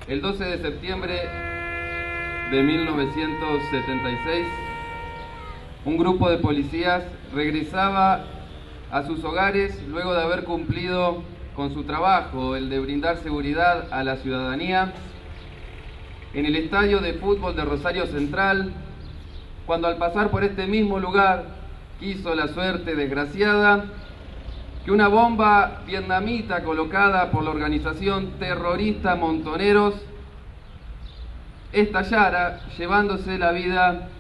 El 12 de septiembre de 1976, un grupo de policías regresaba a sus hogares luego de haber cumplido con su trabajo, el de brindar seguridad a la ciudadanía, en el estadio de fútbol de Rosario Central, cuando al pasar por este mismo lugar quiso la suerte desgraciada que una bomba vietnamita colocada por la organización terrorista Montoneros estallara, llevándose la vida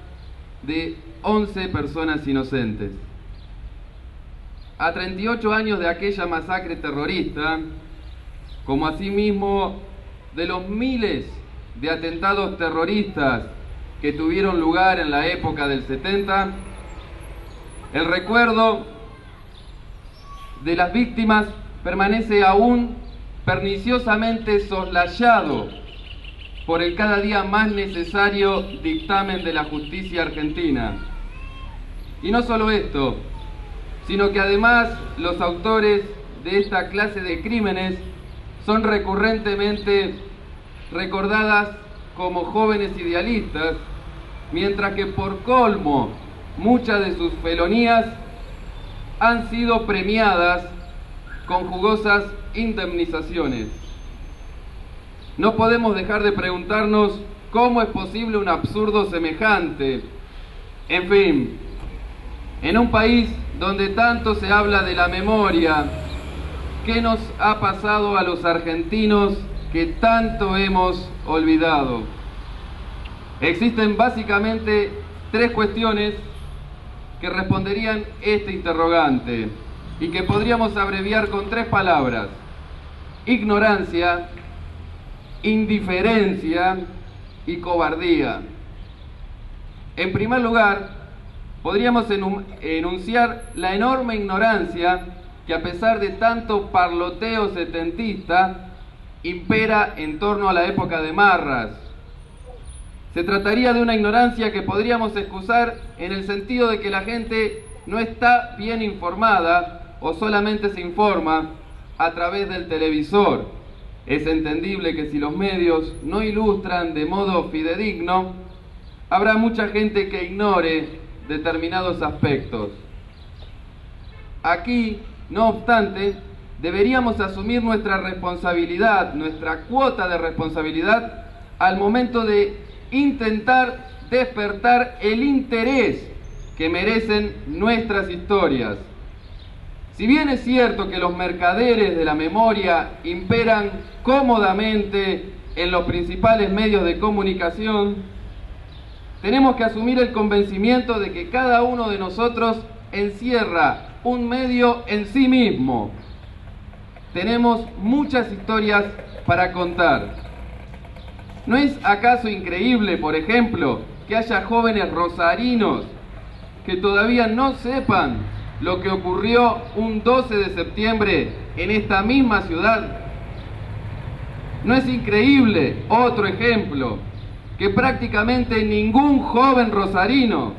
de 11 personas inocentes. A 38 años de aquella masacre terrorista, como asimismo de los miles de atentados terroristas que tuvieron lugar en la época del 70, el recuerdo de las víctimas permanece aún perniciosamente soslayado por el cada día más necesario dictamen de la justicia argentina. Y no solo esto, sino que además los autores de esta clase de crímenes son recurrentemente recordadas como jóvenes idealistas, mientras que por colmo muchas de sus felonías han sido premiadas con jugosas indemnizaciones. No podemos dejar de preguntarnos cómo es posible un absurdo semejante. En fin, en un país donde tanto se habla de la memoria, ¿qué nos ha pasado a los argentinos que tanto hemos olvidado? Existen básicamente tres cuestiones que responderían este interrogante y que podríamos abreviar con tres palabras: ignorancia, indiferencia y cobardía. En primer lugar, podríamos enunciar la enorme ignorancia que, a pesar de tanto parloteo setentista, impera en torno a la época de Marras. Se trataría de una ignorancia que podríamos excusar en el sentido de que la gente no está bien informada o solamente se informa a través del televisor. Es entendible que si los medios no ilustran de modo fidedigno, habrá mucha gente que ignore determinados aspectos. Aquí, no obstante, deberíamos asumir nuestra responsabilidad, nuestra cuota de responsabilidad al momento de intentar despertar el interés que merecen nuestras historias. Si bien es cierto que los mercaderes de la memoria imperan cómodamente en los principales medios de comunicación, tenemos que asumir el convencimiento de que cada uno de nosotros encierra un medio en sí mismo. Tenemos muchas historias para contar. ¿No es acaso increíble, por ejemplo, que haya jóvenes rosarinos que todavía no sepan lo que ocurrió un 12 de septiembre en esta misma ciudad? ¿No es increíble, otro ejemplo, que prácticamente ningún joven rosarino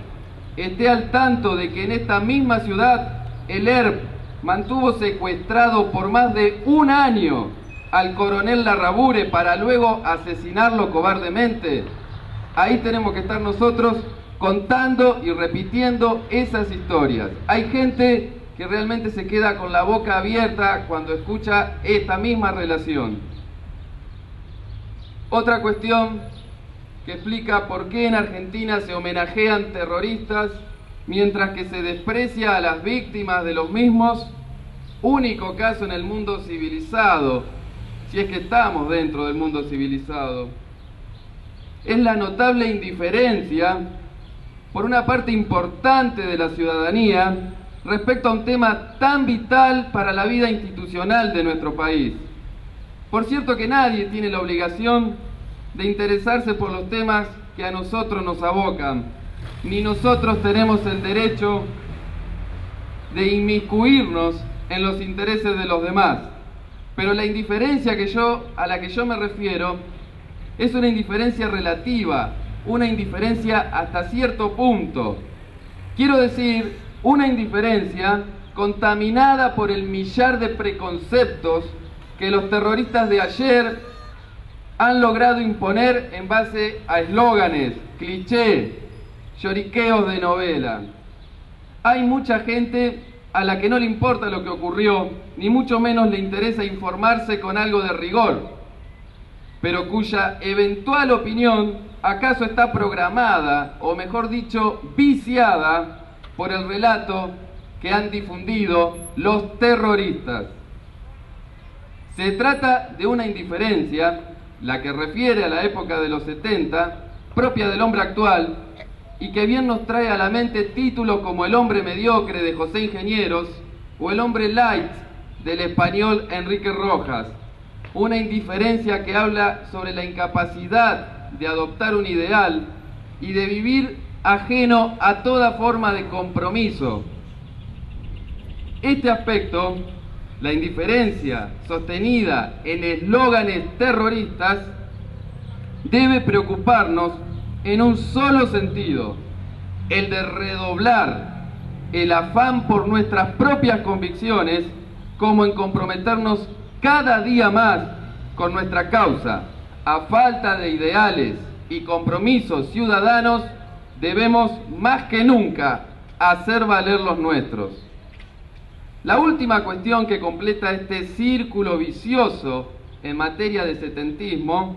esté al tanto de que en esta misma ciudad el ERP mantuvo secuestrado por más de un año al coronel Larrabure para luego asesinarlo cobardemente? Ahí tenemos que estar nosotros contando y repitiendo esas historias. Hay gente que realmente se queda con la boca abierta cuando escucha esta misma relación. Otra cuestión que explica por qué en Argentina se homenajean terroristas mientras que se desprecia a las víctimas de los mismos, único caso en el mundo civilizado, si es que estamos dentro del mundo civilizado, es la notable indiferencia por una parte importante de la ciudadanía respecto a un tema tan vital para la vida institucional de nuestro país. Por cierto que nadie tiene la obligación de interesarse por los temas que a nosotros nos abocan, ni nosotros tenemos el derecho de inmiscuirnos en los intereses de los demás. Pero la indiferencia a la que yo me refiero es una indiferencia relativa, una indiferencia hasta cierto punto. Quiero decir, una indiferencia contaminada por el millar de preconceptos que los terroristas de ayer han logrado imponer en base a eslóganes, clichés, lloriqueos de novela. Hay mucha gente a la que no le importa lo que ocurrió, ni mucho menos le interesa informarse con algo de rigor, pero cuya eventual opinión acaso está programada, o mejor dicho, viciada por el relato que han difundido los terroristas. Se trata de una indiferencia, la que refiere a la época de los 70, propia del hombre actual, y que bien nos trae a la mente títulos como El hombre mediocre de José Ingenieros o El hombre light del español Enrique Rojas. Una indiferencia que habla sobre la incapacidad de adoptar un ideal y de vivir ajeno a toda forma de compromiso. Este aspecto, la indiferencia sostenida en eslóganes terroristas, debe preocuparnos en un solo sentido, el de redoblar el afán por nuestras propias convicciones, como en comprometernos cada día más con nuestra causa. A falta de ideales y compromisos ciudadanos, debemos más que nunca hacer valer los nuestros. La última cuestión que completa este círculo vicioso en materia de setentismo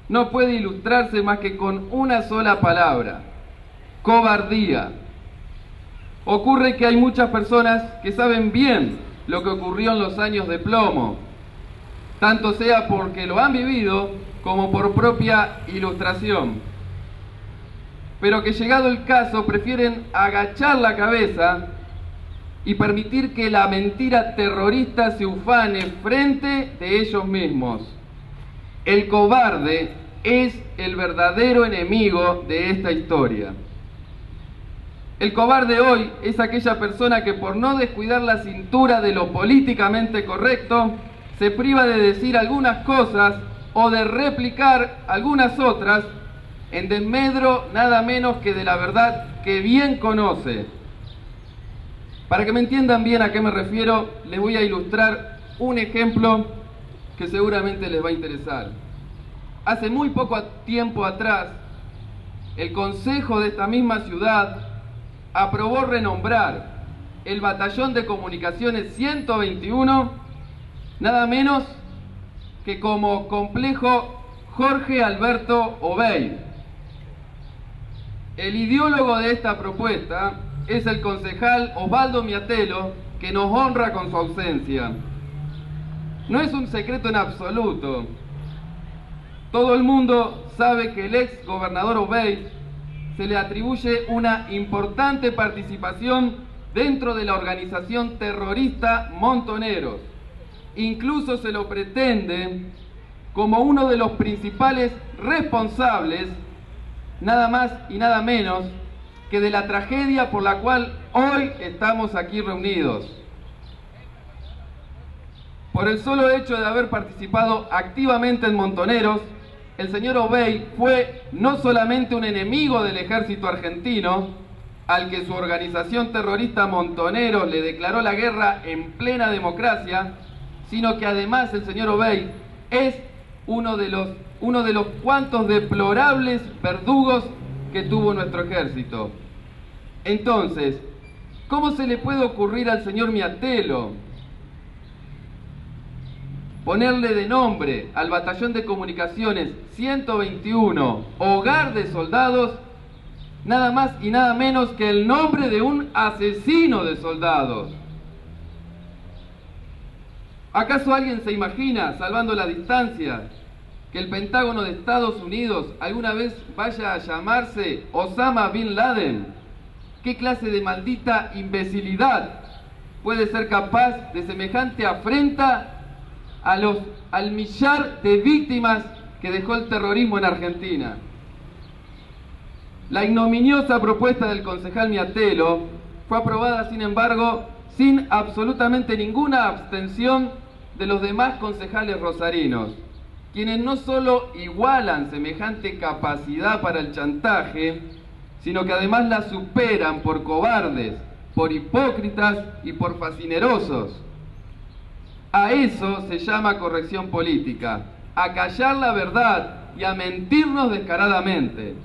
no puede ilustrarse más que con una sola palabra: cobardía. Ocurre que hay muchas personas que saben bien lo que ocurrió en los años de plomo, tanto sea porque lo han vivido como por propia ilustración, pero que llegado el caso prefieren agachar la cabeza y permitir que la mentira terrorista se ufane frente de ellos mismos. El cobarde es el verdadero enemigo de esta historia. El cobarde hoy es aquella persona que, por no descuidar la cintura de lo políticamente correcto, se priva de decir algunas cosas o de replicar algunas otras en desmedro nada menos que de la verdad que bien conoce. Para que me entiendan bien a qué me refiero, les voy a ilustrar un ejemplo que seguramente les va a interesar. Hace muy poco tiempo atrás, el Consejo de esta misma ciudad aprobó renombrar el Batallón de Comunicaciones 121 nada menos que como Complejo Jorge Alberto Obey. El ideólogo de esta propuesta es el concejal Osvaldo Miatelo, que nos honra con su ausencia. No es un secreto en absoluto. Todo el mundo sabe que el ex gobernador Obey se le atribuye una importante participación dentro de la organización terrorista Montoneros. Incluso se lo pretende como uno de los principales responsables, nada más y nada menos que de la tragedia por la cual hoy estamos aquí reunidos. Por el solo hecho de haber participado activamente en Montoneros, el señor Obey fue no solamente un enemigo del ejército argentino, al que su organización terrorista Montoneros le declaró la guerra en plena democracia, sino que además el señor Obey es uno de los cuantos deplorables verdugos que tuvo nuestro ejército. Entonces, ¿cómo se le puede ocurrir al señor Miatelo ponerle de nombre al Batallón de Comunicaciones 121 Hogar de Soldados, nada más y nada menos que el nombre de un asesino de soldados? ¿Acaso alguien se imagina, salvando la distancia, que el Pentágono de Estados Unidos alguna vez vaya a llamarse Osama Bin Laden? ¿Qué clase de maldita imbecilidad puede ser capaz de semejante afrenta al millar de víctimas que dejó el terrorismo en Argentina? La ignominiosa propuesta del concejal Miatelo fue aprobada, sin embargo, sin absolutamente ninguna abstención de los demás concejales rosarinos, quienes no solo igualan semejante capacidad para el chantaje, sino que además la superan por cobardes, por hipócritas y por fascinerosos. A eso se llama corrección política, a callar la verdad y a mentirnos descaradamente.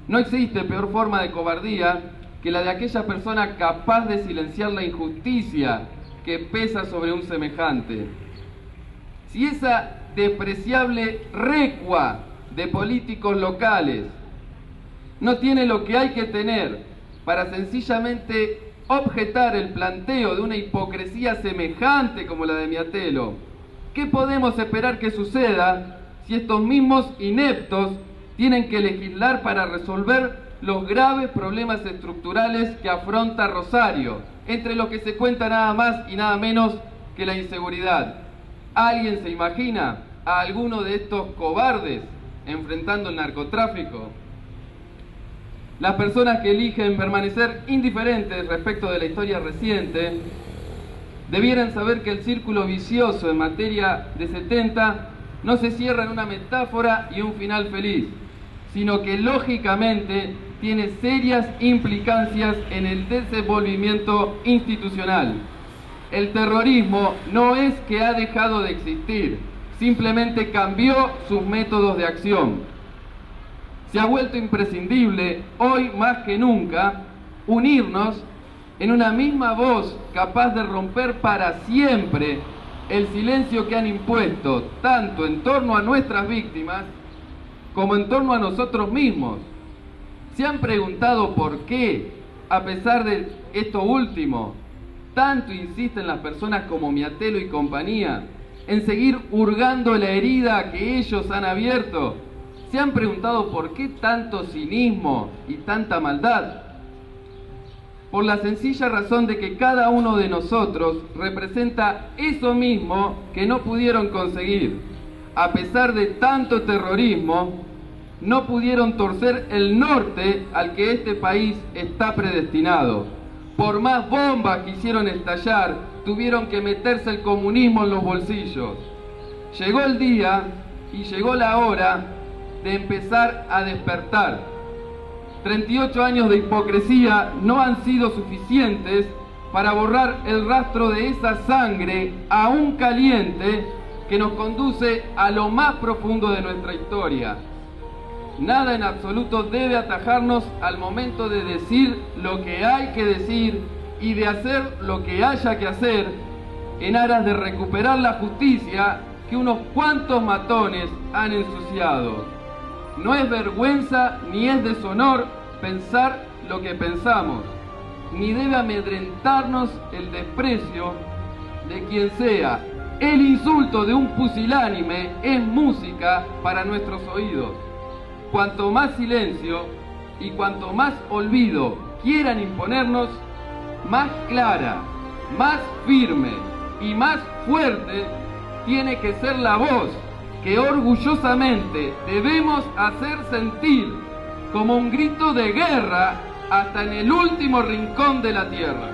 No existe peor forma de cobardía que la de aquella persona capaz de silenciar la injusticia que pesa sobre un semejante. Si esa despreciable recua de políticos locales no tiene lo que hay que tener para sencillamente objetar el planteo de una hipocresía semejante como la de Miatelo, ¿qué podemos esperar que suceda si estos mismos ineptos tienen que legislar para resolver los graves problemas estructurales que afronta Rosario, entre los que se cuenta nada más y nada menos que la inseguridad? ¿Alguien se imagina a alguno de estos cobardes enfrentando el narcotráfico? Las personas que eligen permanecer indiferentes respecto de la historia reciente debieran saber que el círculo vicioso en materia de 70 no se cierra en una metáfora y un final feliz, sino que lógicamente tiene serias implicancias en el desenvolvimiento institucional. El terrorismo no es que ha dejado de existir, simplemente cambió sus métodos de acción. Se ha vuelto imprescindible, hoy más que nunca, unirnos en una misma voz capaz de romper para siempre el silencio que han impuesto tanto en torno a nuestras víctimas como en torno a nosotros mismos. ¿Se han preguntado por qué, a pesar de esto último, tanto insisten las personas como Miatelo y compañía en seguir hurgando la herida que ellos han abierto? ¿Se han preguntado por qué tanto cinismo y tanta maldad? Por la sencilla razón de que cada uno de nosotros representa eso mismo que no pudieron conseguir. A pesar de tanto terrorismo, no pudieron torcer el norte al que este país está predestinado. Por más bombas que hicieron estallar, tuvieron que meterse el comunismo en los bolsillos. Llegó el día y llegó la hora de empezar a despertar. 38 años de hipocresía no han sido suficientes para borrar el rastro de esa sangre aún caliente que nos conduce a lo más profundo de nuestra historia. Nada en absoluto debe atajarnos al momento de decir lo que hay que decir y de hacer lo que haya que hacer en aras de recuperar la justicia que unos cuantos matones han ensuciado. No es vergüenza ni es deshonor pensar lo que pensamos, ni debe amedrentarnos el desprecio de quien sea. El insulto de un pusilánime es música para nuestros oídos. Cuanto más silencio y cuanto más olvido quieran imponernos, más clara, más firme y más fuerte tiene que ser la voz que orgullosamente debemos hacer sentir como un grito de guerra hasta en el último rincón de la tierra.